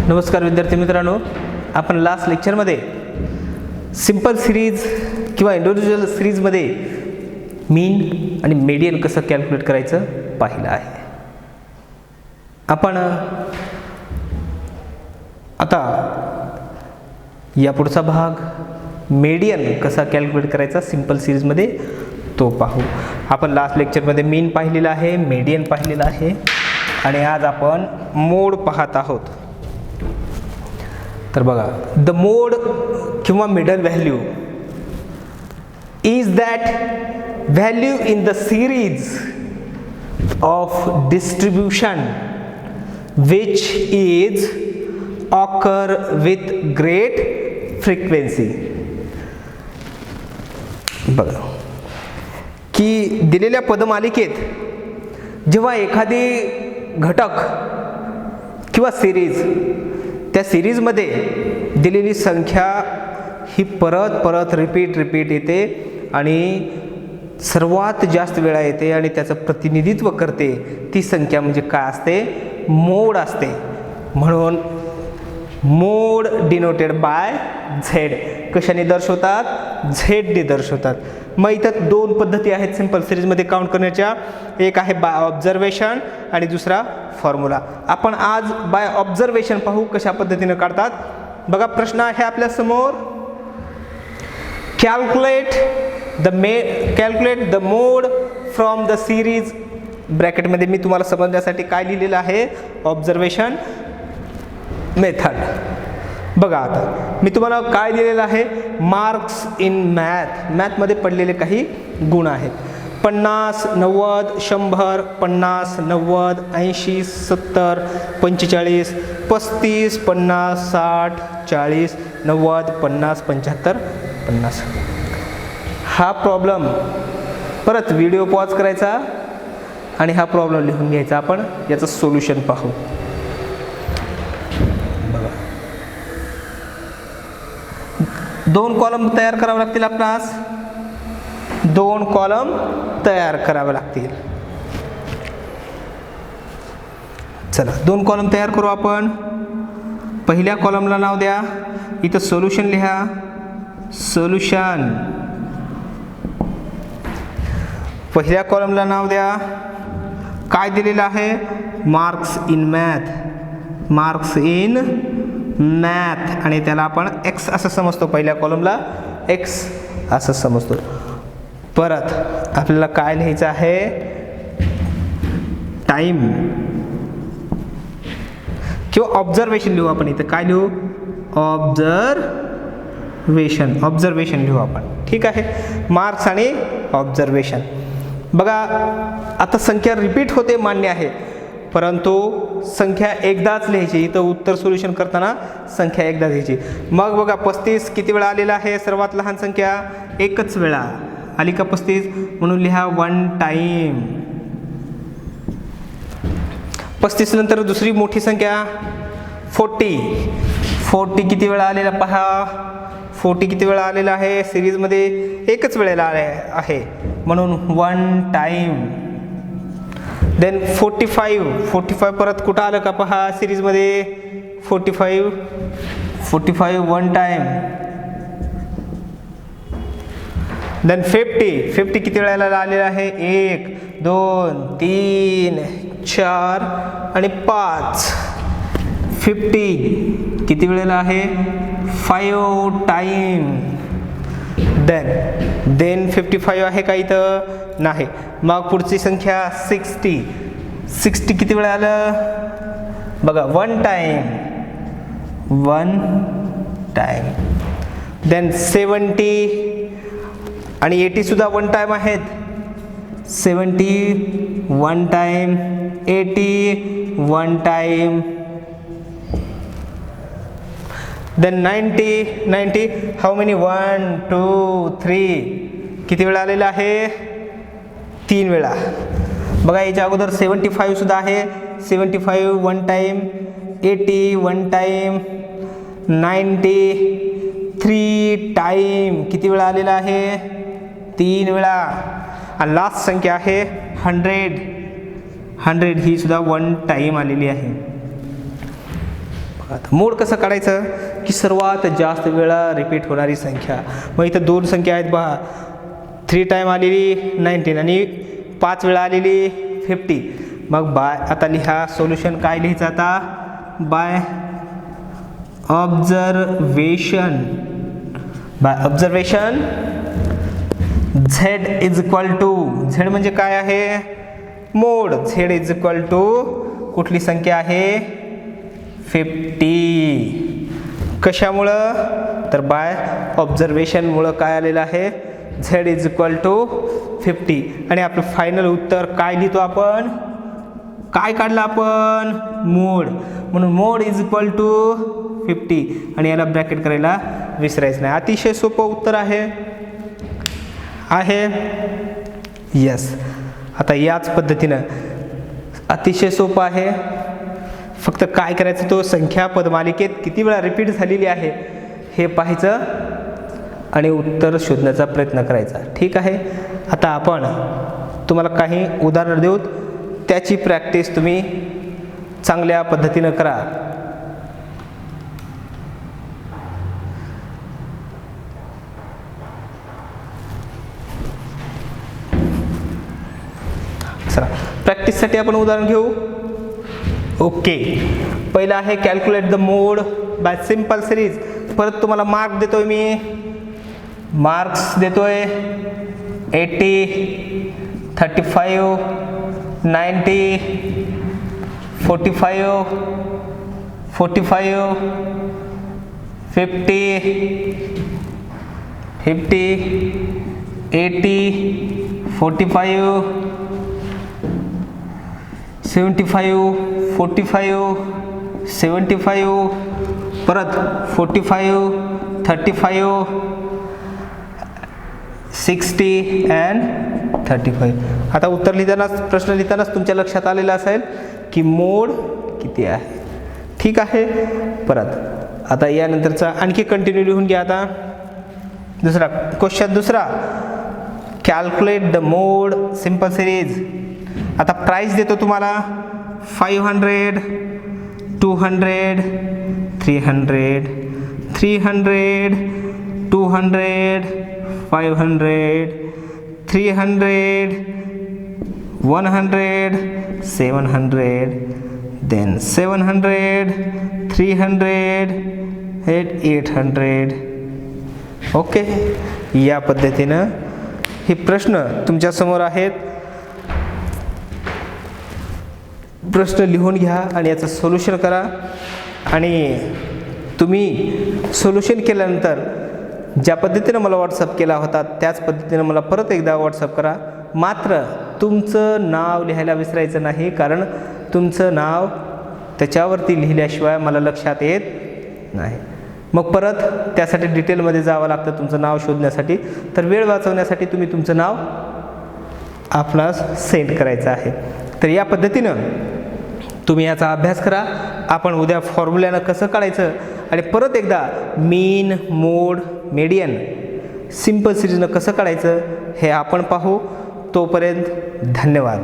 नमस्कार विद्यार्थी मित्रांनो, आपण लास्ट लेक्चरमध्ये सिंपल सिरीज किंवा इंडिव्हिज्युअल सिरीजमध्ये मीन आणि मीडियन कसं कॅल्क्युलेट करायचं पाहिलं आहे. आपण आता या पुढचा भाग मीडियन कसा कॅल्क्युलेट करायचा सिंपल सिरीजमध्ये तो पाहू. आपण लास्ट लेक्चरमध्ये मीन पाहिलेला आहे, मीडियन पाहिलेला आहे आणि आज आपण मोड पाहत आहोत. तर बघा, द मोड किंवा middle value is that value in the series of distribution which is occur with great frequency. बघा की दिलेल्या पदमालिकेत जेव्हा एखादी घटक किंवा सिरीज त्या सिरीजमध्ये दिलेली संख्या ही परत परत रिपीट येते आणि सर्वात जास्त वेळा येते आणि त्याचं प्रतिनिधित्व करते, ती संख्या म्हणजे काय असते? मोड असते. म्हणून मोड डिनोटेड बाय झेड. कशाने दर्शवतात? झेडने दर्शवतात. मग इथं दोन पद्धती आहेत सिंपल सिरीजमध्ये काउंट करण्याच्या. एक आहे बाय ऑब्झर्वेशन आणि दुसरा फॉर्म्युला. आपण आज बाय ऑब्झर्वेशन पाहू कशा पद्धतीने काढतात. बघा, प्रश्न आहे आपल्या समोर, calculate the mode from the series. ब्रॅकेटमध्ये मी तुम्हाला समजण्यासाठी काय लिहिलेलं आहे? Observation method. बघा आता मी तुम्हाला काय दिलेलं आहे? Marks in math. मॅथमध्ये पडलेले काही गुण आहेत. 50, 90, 100, 50, 90, 80, 70, 45, 35, 50, 60, 40, 90, 50, 75, 50. हा प्रॉब्लेम परत व्हिडिओ पॉज करायचा आणि हा प्रॉब्लेम लिहून घ्यायचा. आपण याचं सोल्युशन पाहू. बघा, दोन कॉलम तयार करावे लागतील आपणास. दोन कॉलम तयार करावे लागतील. चला, दोन कॉलम तयार करू आपण. पहिल्या कॉलमला नाव द्या, इथं सोल्युशन लिहा. सोल्युशन. पहिल्या कॉलमला नाव द्या. काय दिलेलं आहे? Marks in math. Marks in math आणि त्याला आपण एक्स असं समजतो. पहिल्या कॉलमला एक्स असं समजतो. परत आपल्याला काय लिहायचं आहे? टाइम किंवा ऑब्झर्वेशन लिहू आपण. इथं काय लिहू? ऑब्झर्वेशन लिहू आपण. ठीक आहे, मार्क्स आणि ऑब्झर्वेशन. बघा, आता संख्या रिपीट होते मान्य आहे, परंतु संख्या एकदाच लिहायची. इथं उत्तर सोल्युशन करताना संख्या एकदा लिहायची. मग बघा, 35 किती वेळा आलेला आहे? सर्वात लहान संख्या एकच वेळा आली का 35? म्हणून लिहा 1 टाइम. 35 नंतर दुसरी मोठी संख्या 40 किती वेळा आलेला पहा. 40 किती वेळा आलेला आहे? सिरीजमध्ये एकच वेळेला आहे, म्हणून 1 टाइम. देन 45 परत कुठं आलं का पहा सिरीजमध्ये? 45 1 टाइम. देन 50 किती वेळेला आलेला आहे? 1 2 3 4 आणि 5. 50 किती वेळेला आहे? 5 टाइम. देन 55 आहे का इथं? नाही. मग पुढची संख्या 60 किती वेळा आलं? बघा, 1 टाइम. देन 70 आणि 80 सुद्धा 1 टाइम आहेत. 70 1 time, 80 1 time. Then 90 how many? 1 2 3 किती वेळा आलेला आहे? 3 वेळा. बघा, याच्या अगोदर 75 सुद्धा आहे. 75 1 टाइम, 80 1 टाइम, 90 3 टाइम. किती वेळा आलेला आहे? 3 वेळा. आणि लास्ट संख्या आहे 100 ही सुद्धा 1 टाइम आलेली आहे. आता मोड कसं काढायचं की सर्वात जास्त वेळा रिपीट होणारी संख्या. मग इथं 2 संख्या आहेत पहा, 3 टाईम आलेली 19 आणि 5 वेळा आलेली 50. मग बाय आता लिहा सोल्युशन काय लिहायचं आता, by observation. z is equal to, z म्हणजे काय आहे mode, z is equal to कुठली संख्या आहे 50. कशामुळं तर बाय ऑब्झर्वेशनमुळं काय आलेलं आहे z इज इक्वल टू 50. आणि आपलं फायनल उत्तर काय लिहितो आपण, काय काढलं आपण मोड, म्हणून मोड इज इक्वल टू 50 आणि याला ब्रॅकेट करायला विसरायचं नाही. अतिशय सोपं उत्तर आहे यस. आता याच पद्धतीनं अतिशय सोपं आहे, फक्त काय करायचं तो संख्या पदमालिकेत किती वेळा रिपीट झालेली आहे हे पाहायचं आणि उत्तर शोधण्याचा प्रयत्न करायचा. ठीक आहे. आता आपण तुम्हाला काही उदाहरण देऊ, त्याची प्रॅक्टिस तुम्ही चांगल्या पद्धतीनं करा. चला प्रॅक्टिससाठी आपण उदाहरण घेऊ. ओके, पहिलं आहे calculate the mode bye simple series. परत तुम्हाला मार्क देतोय मी, मार्क्स देतोय 80, 35, 90, 45, 45, 50, 80, 45, 75, 45, 75, परत 45, 35, 60 and 35. आता उत्तर लिहितानाच प्रश्न लिहितानाच तुमच्या लक्षात आलेलं असेल की मोड किती आहे. ठीक आहे. परत आता यानंतरचा आणखी कंटिन्यू लिहून घ्या. आता दुसरा क्वेश्चन, दुसरा calculate the mode simple series. आता प्राइस देतो तुम्हाला 500, 200, 300, 300, 200, 500, 300, 100, 700, then 700, 300, 800. ओके, या पद्धतीनं हे प्रश्न तुमच्या समोर आहेत. प्रश्न लिहून घ्या आणि याचं सोल्युशन करा. आणि तुम्ही सोल्युशन केल्यानंतर ज्या पद्धतीनं मला व्हॉट्सअप केला होता त्याच पद्धतीनं मला परत एकदा व्हॉट्सअप करा. मात्र तुमचं नाव लिहायला विसरायचं नाही, कारण तुमचं नाव त्याच्यावरती लिहिल्याशिवाय मला लक्षात येत नाही. मग परत त्यासाठी डिटेलमध्ये जावं लागतं तुमचं नाव शोधण्यासाठी. तर वेळ वाचवण्यासाठी तुम्ही तुमचं नाव आपणास सेंड करायचं आहे. तर या पद्धतीनं तुम्ही याचा अभ्यास करा. आपण उद्या फॉर्म्युल्यानं कसं काढायचं आणि परत एकदा मीन, मोड, मीडियन, सिंपल सिरीजनं कसं काढायचं हे आपण पाहू. तोपर्यंत धन्यवाद.